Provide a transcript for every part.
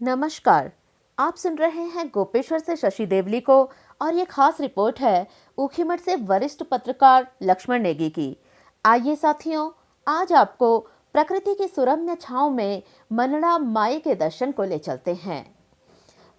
नमस्कार। आप सुन रहे हैं गोपेश्वर से शशि देवली को और ये खास रिपोर्ट है ऊखीमठ से वरिष्ठ पत्रकार लक्ष्मण नेगी की। आइए साथियों, आज आपको प्रकृति की सुरम्य छांव में मनड़ा माई के दर्शन को ले चलते हैं।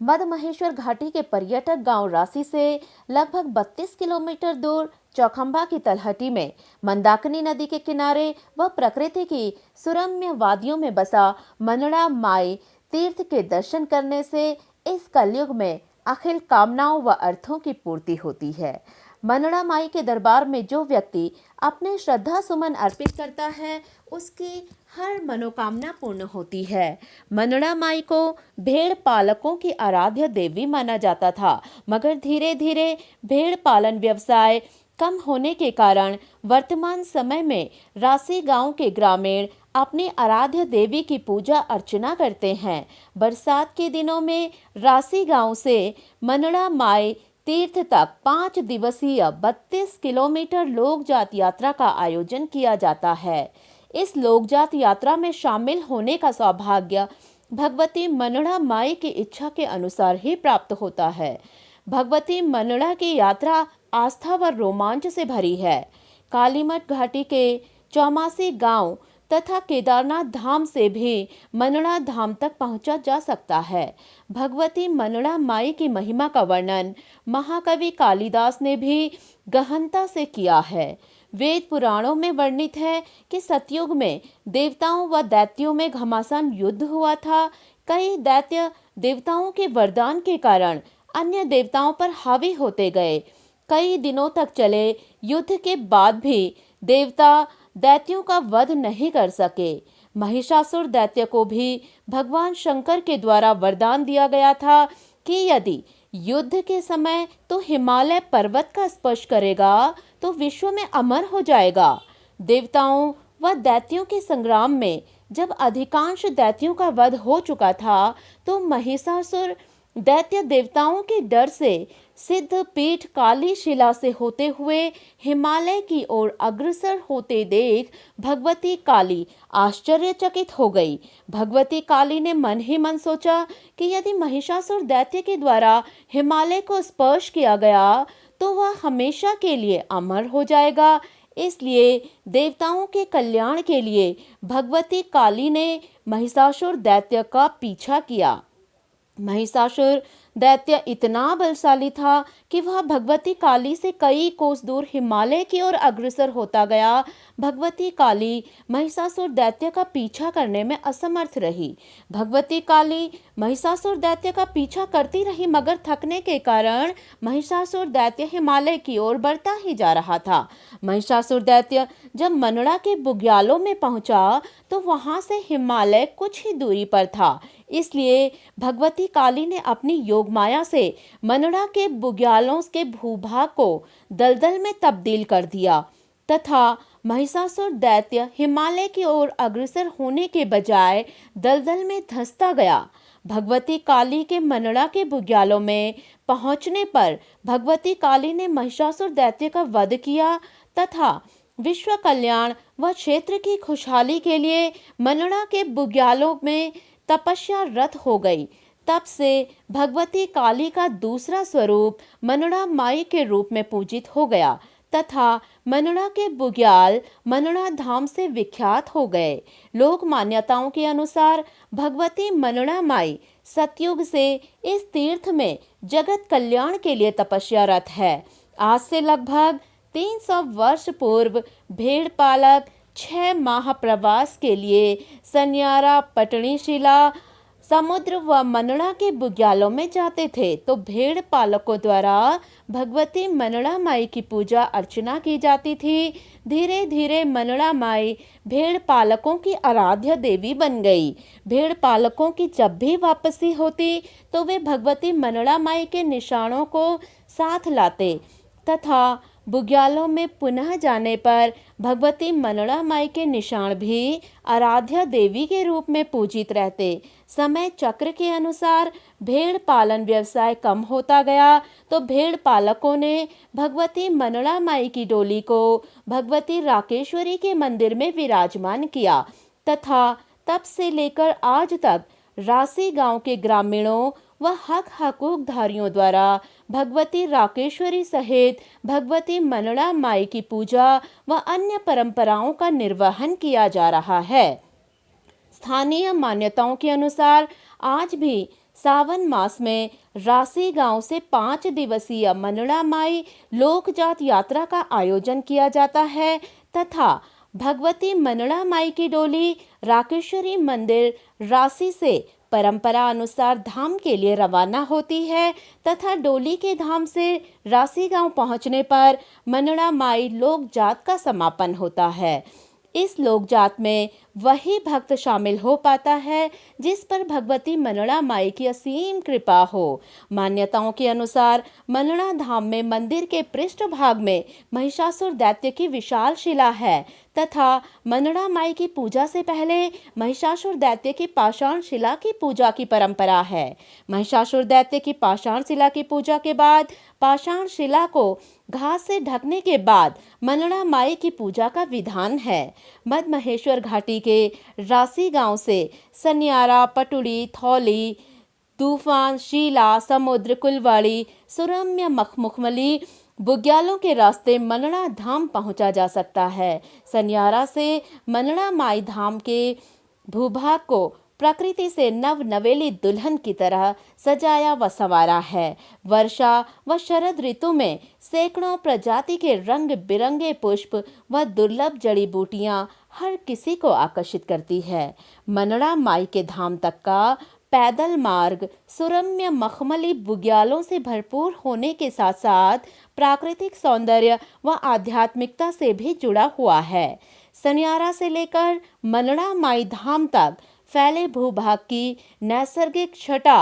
मद महेश्वर घाटी के पर्यटक गांव रासी से लगभग 32 किलोमीटर दूर चौखंबा की तलहटी में मंदाकिनी नदी के किनारे व प्रकृति की सुरम्य वादियों में बसा मनड़ा माई तीर्थ के दर्शन करने से इस कलयुग में अखिल कामनाओं व अर्थों की पूर्ति होती है। मनड़ा माई के दरबार में जो व्यक्ति अपने श्रद्धा सुमन अर्पित करता है, उसकी हर मनोकामना पूर्ण होती है। मनड़ा माई को भेड़ पालकों की आराध्य देवी माना जाता था, मगर धीरे धीरे भेड़ पालन व्यवसाय कम होने के कारण वर्तमान समय में रासी गांव के ग्रामीण अपनी आराध्य देवी की पूजा अर्चना करते हैं। बरसात के दिनों में रासी गांव से मनड़ा माई तीर्थ तक 5 दिवसीय 32 किलोमीटर लोकजात यात्रा का आयोजन किया जाता है। इस लोकजात यात्रा में शामिल होने का सौभाग्य भगवती मनड़ा माई की इच्छा के अनुसार ही प्राप्त होता है। भगवती मनड़ा की यात्रा आस्था व रोमांच से भरी है। कालीमठ घाटी के चौमासी गांव तथा केदारनाथ धाम से भी मनड़ा धाम तक पहुंचा जा सकता है। भगवती मनड़ा माई की महिमा का वर्णन महाकवि कालिदास ने भी गहनता से किया है। वेद पुराणों में वर्णित है कि सतयुग में देवताओं व दैत्यों में घमासान युद्ध हुआ था। कई दैत्य देवताओं के वरदान के कारण अन्य देवताओं पर हावी होते गए। कई दिनों तक चले युद्ध के बाद भी देवता दैत्यों का वध नहीं कर सके। महिषासुर दैत्य को भी भगवान शंकर के द्वारा वरदान दिया गया था कि यदि युद्ध के समय तो हिमालय पर्वत का स्पर्श करेगा तो विश्व में अमर हो जाएगा। देवताओं व दैत्यों के संग्राम में जब अधिकांश दैत्यों का वध हो चुका था, तो महिषासुर दैत्य देवताओं के डर से सिद्ध पीठ काली शिला से होते हुए हिमालय की ओर अग्रसर होते देख भगवती काली आश्चर्यचकित हो गई। भगवती काली ने मन ही मन सोचा कि यदि महिषासुर दैत्य के द्वारा हिमालय को स्पर्श किया गया तो वह हमेशा के लिए अमर हो जाएगा। इसलिए देवताओं के कल्याण के लिए भगवती काली ने महिषासुर दैत्य का पीछा किया। महिषासुर दैत्य इतना बलशाली था कि वह भगवती काली से कई कोस दूर हिमालय की ओर अग्रसर होता गया। भगवती काली महिषासुर दैत्य का पीछा करने में असमर्थ रही। भगवती काली महिषासुर दैत्य का पीछा करती रही, मगर थकने के कारण महिषासुर दैत्य हिमालय की ओर बढ़ता ही जा रहा था। महिषासुर दैत्य जब मनड़ा के बुग्यालों में पहुंचा तो वहां से हिमालय कुछ ही दूरी पर था। इसलिए भगवती काली ने अपनी योग माया से मनड़ा के बुग्यालों के भूभाग को दलदल में तब्दील कर दिया तथा महिषासुर दैत्य हिमालय की ओर अग्रसर होने के बजाय दलदल में धंसता गया। भगवती काली के मनड़ा के बुग्यालों में पहुंचने पर भगवती काली ने महिषासुर दैत्य का वध किया तथा विश्व कल्याण व क्षेत्र की खुशहाली के लिए मनड़ा के बुग्यालों में तपस्या रत हो गई। तब से भगवती काली का दूसरा स्वरूप मनड़ा माई के रूप में पूजित हो गया तथा मनड़ा के बुग्याल मनड़ा धाम से विख्यात हो गए। लोक मान्यताओं के अनुसार भगवती मनड़ा माई सतयुग से इस तीर्थ में जगत कल्याण के लिए तपस्यारत है। आज से लगभग 300 वर्ष पूर्व भेड़ पालक 6 माह प्रवास के लिए सन्यारा, पटनी शिला, समुद्र व मनड़ा के बुग्यालों में जाते थे, तो भेड़ पालकों द्वारा भगवती मनड़ा माई की पूजा अर्चना की जाती थी। धीरे धीरे मनड़ा माई भेड़ पालकों की आराध्य देवी बन गई। भेड़ पालकों की जब भी वापसी होती तो वे भगवती मनड़ा माई के निशानों को साथ लाते तथा बुग्यालों में पुनः जाने पर भगवती मनड़ा माई के निशान भी आराध्या देवी के रूप में पूजित रहते। समय चक्र के अनुसार भेड़ पालन व्यवसाय कम होता गया तो भेड़ पालकों ने भगवती मनड़ा माई की डोली को भगवती राकेश्वरी के मंदिर में विराजमान किया तथा तब से लेकर आज तक रासी गांव के ग्रामीणों व हक हकूकधारियों द्वारा भगवती राकेश्वरी सहित भगवती मनड़ा माई की पूजा व अन्य परंपराओं का निर्वहन किया जा रहा है। स्थानीय मान्यताओं के अनुसार आज भी सावन मास में रासी गांव से 5 दिवसीय मनड़ा माई लोकजात यात्रा का आयोजन किया जाता है तथा भगवती मनड़ा माई की डोली राकेश्वरी मंदिर रासी से परंपरा अनुसार धाम के लिए रवाना होती है तथा डोली के धाम से रासी गांव पहुंचने पर मनड़ा माई लोक जात का समापन होता है। इस लोक जात में वही भक्त शामिल हो पाता है जिस पर भगवती मनड़ा माई की असीम कृपा हो। मान्यताओं के अनुसार मनड़ा धाम में मंदिर के पृष्ठ भाग में महिषासुर दैत्य की विशाल शिला है तथा मनड़ा माई की पूजा से पहले महिषासुर दैत्य की पाषाण शिला की पूजा की परंपरा है। महिषासुर दैत्य की पाषाण शिला की पूजा के बाद पाषाण शिला को घास से ढकने के बाद मनड़ा माई की पूजा का विधान है। मध्य महेश्वर घाटी के रासी गांव से सनियारा, पटुड़ी, थौली, तूफान, शीला, समुद्र, कुलवाड़ी, सुरम्य, मखमुखमली, बुग्यालों के रास्ते मनड़ा धाम पहुंचा जा सकता है। सनियारा से मनड़ा माई धाम के भूभाग को प्रकृति से नव नवेली दुल्हन की तरह सजाया व संवारा है। वर्षा व शरद ऋतु में सैकड़ों प्रजाति के रंग बिरंगे पुष्प व दुर्लभ जड़ी बूटियां हर किसी को आकर्षित करती है। मनड़ा माई के धाम तक का पैदल मार्ग सुरम्य मखमली बुग्यालों से भरपूर होने के साथ साथ प्राकृतिक सौंदर्य व आध्यात्मिकता से भी जुड़ा हुआ है। सनियारा से लेकर मनड़ा माई धाम तक फैले भूभाग की नैसर्गिक छटा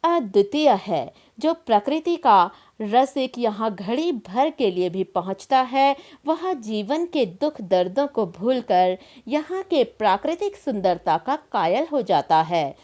अद्वितीय है। जो प्रकृति का रसिक यहाँ घड़ी भर के लिए भी पहुँचता है वह जीवन के दुख दर्दों को भूलकर यहाँ के प्राकृतिक सुंदरता का कायल हो जाता है।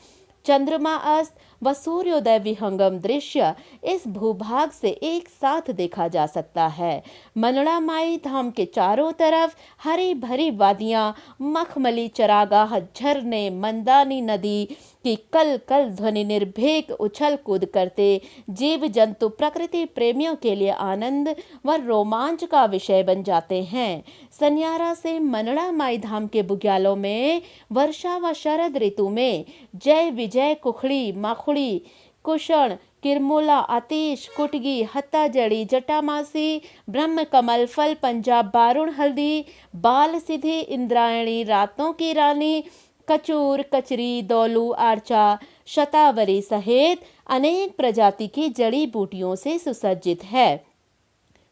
चंद्रमा अस्त व सूर्योदय विहंगम दृश्य इस भूभाग से एक साथ देखा जा सकता है। मनड़ा माई धाम के चारों तरफ हरी भरी वादियां, मखमली चरागाह, झरने, मंदानी नदी की कल कल ध्वनि निर्भीक उछल कूद करते जीव जंतु प्रकृति प्रेमियों के लिए आनंद व रोमांच का विषय बन जाते हैं। सनियारा से मनड़ा माई धाम के बुग्यालों में वर्षा व शरद ऋतु में जय विजय, कुखड़ी, माखुड़ी, कुषण, किरमूला, आतिश, कुटगी, हत्ताजड़ी, जटामासी, ब्रह्म कमल, फल पंजाब, बारुण हल्दी, बाल सिद्धि, इंद्रायणी, रातों की रानी, कचूर, कचरी, दौलू, आर्चा, शतावरी सहित अनेक प्रजाति की जड़ी बूटियों से सुसज्जित है।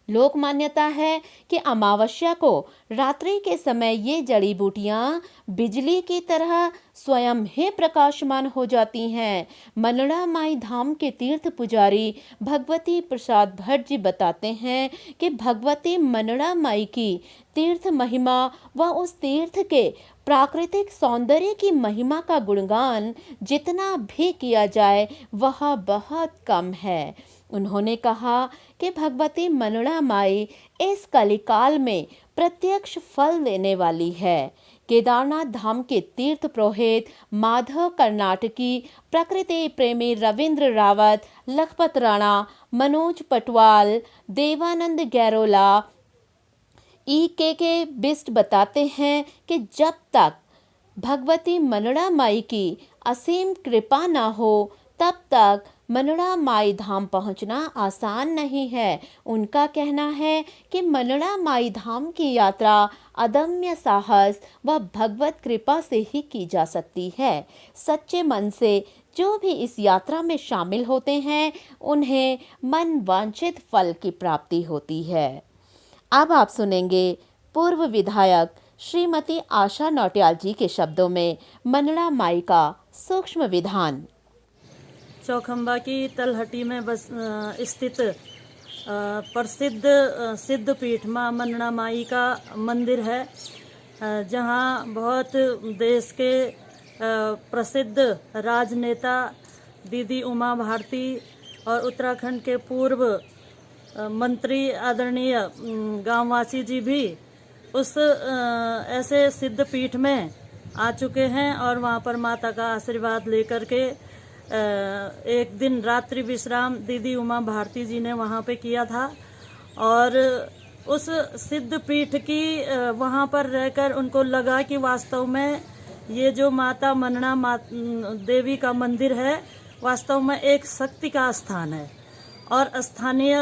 लोक मान्यता है कि अमावस्या को रात्रि के समय ये जड़ी बूटियां बिजली की तरह स्वयं ही प्रकाशमान हो जाती हैं। मनड़ा माई धाम के तीर्थ पुजारी भगवती प्रसाद भट्ट जी बताते हैं कि भगवती मनड़ा माई की तीर्थ महिमा व उस तीर्थ के प्राकृतिक सौंदर्य की महिमा का गुणगान जितना भी किया जाए वह बहुत कम है। उन्होंने कहा कि भगवती मनड़ा माई इस कलिकाल में प्रत्यक्ष फल देने वाली है। केदारनाथ धाम के तीर्थ पुरोहित माधव कर्नाटकी, प्रकृति प्रेमी रविंद्र रावत, लखपत राणा, मनोज पटवाल, देवानंद गैरोला, के बिस्ट बताते हैं कि जब तक भगवती मनड़ा माई की असीम कृपा न हो तब तक मनड़ा माई धाम पहुंचना आसान नहीं है। उनका कहना है कि मनड़ा माई धाम की यात्रा अदम्य साहस व भगवत कृपा से ही की जा सकती है। सच्चे मन से जो भी इस यात्रा में शामिल होते हैं उन्हें मन वांछित फल की प्राप्ति होती है। अब आप सुनेंगे पूर्व विधायक श्रीमती आशा नौटियाल जी के शब्दों में मनड़ा माई का सूक्ष्म विधान। चौखंबा की तलहटी में स्थित प्रसिद्ध सिद्ध पीठ माँ मनड़ा माई का मंदिर है, जहाँ बहुत देश के प्रसिद्ध राजनेता दीदी उमा भारती और उत्तराखंड के पूर्व मंत्री आदरणीय गांववासी जी भी उस ऐसे सिद्ध पीठ में आ चुके हैं और वहाँ पर माता का आशीर्वाद लेकर के एक दिन रात्रि विश्राम दीदी उमा भारती जी ने वहाँ पे किया था। और उस सिद्ध पीठ की वहाँ पर रहकर उनको लगा कि वास्तव में ये जो माता मनना देवी का मंदिर है वास्तव में एक शक्ति का स्थान है। और स्थानीय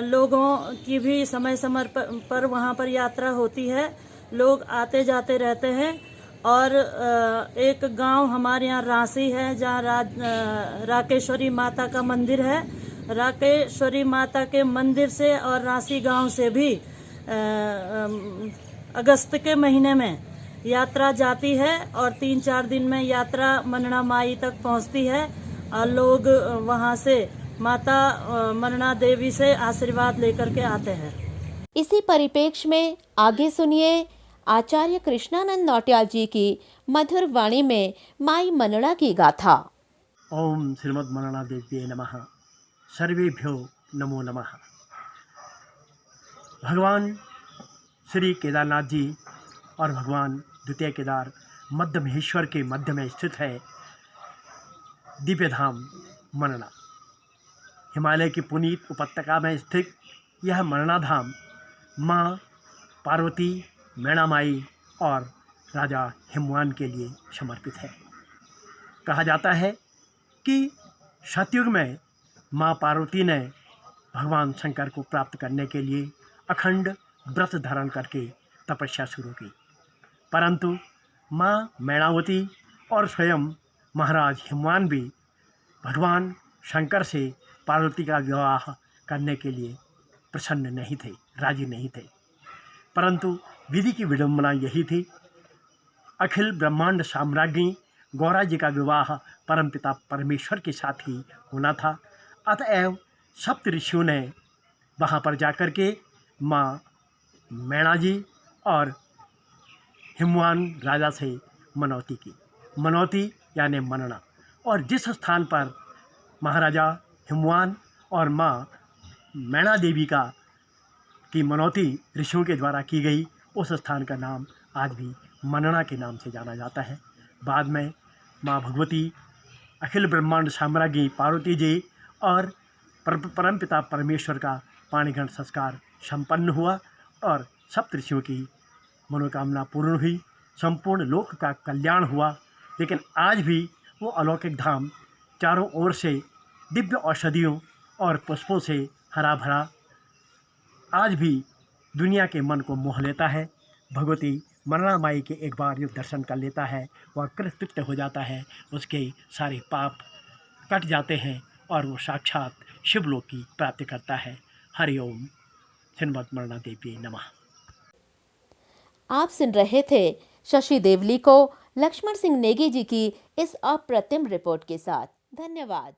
लोगों की भी समय समय पर वहाँ पर यात्रा होती है, लोग आते जाते रहते हैं। और एक गांव हमारे यहाँ रांसी है जहाँ राकेश्वरी माता का मंदिर है। राकेश्वरी माता के मंदिर से और रांसी गांव से भी अगस्त के महीने में यात्रा जाती है और 3-4 दिन में यात्रा मनना माई तक पहुंचती है और लोग वहां से माता मनना देवी से आशीर्वाद लेकर के आते हैं। इसी परिप्रेक्ष्य में आगे सुनिए आचार्य कृष्णानंद नौटियाल जी की मधुर वाणी में माई मनना की गाथा। ओम श्रीमद् मनना देव्ये नमः। सर्वेभ्यो नमो नमः। भगवान श्री केदारनाथ जी और भगवान द्वितीय केदार मध्य महेश्वर के मध्य में स्थित है दिव्य धाम मनना। हिमालय की पुनीत उपत्यका में स्थित यह मनना धाम माँ पार्वती, मैणा माई और राजा हिमवान के लिए समर्पित है। कहा जाता है कि सतयुग में माँ पार्वती ने भगवान शंकर को प्राप्त करने के लिए अखंड व्रत धारण करके तपस्या शुरू की, परंतु माँ मैणावती और स्वयं महाराज हिमवान भी भगवान शंकर से पार्वती का विवाह करने के लिए प्रसन्न नहीं थे, राजी नहीं थे। परंतु विधि की विडंबना यही थी, अखिल ब्रह्मांड साम्राज्ञी गौरा जी का विवाह परमपिता परमेश्वर के साथ ही होना था। अतएव सप्त ऋषियों ने वहाँ पर जाकर के माँ मैणा जी और हिमवान राजा से मनौती की। मनौती यानी मनना। और जिस स्थान पर महाराजा हिमवान और माँ मैणा देवी की मनौती ऋषियों के द्वारा की गई, उस स्थान का नाम आज भी मनना के नाम से जाना जाता है। बाद में माँ भगवती, अखिल ब्रह्मांड साम्राज्ञी पार्वती जी और परमपिता परमेश्वर का पाणिग्रहण संस्कार संपन्न हुआ और सप्त ऋषियों की मनोकामना पूर्ण हुई, संपूर्ण लोक का कल्याण हुआ। लेकिन आज भी वो अलौकिक धाम चारों ओर से दिव्य औषधियों और पुष्पों से हरा भरा आज भी दुनिया के मन को मोह लेता है। भगवती मनना माई के एक बार जो दर्शन कर लेता है वह कृतकृत्य हो जाता है, उसके सारे पाप कट जाते हैं और वो साक्षात शिवलोक की प्राप्ति करता है। हरिओम। श्रीमद् मनना देवी नमः। आप सुन रहे थे शशि देवली को लक्ष्मण सिंह नेगी जी की इस अप्रतिम रिपोर्ट के साथ। धन्यवाद।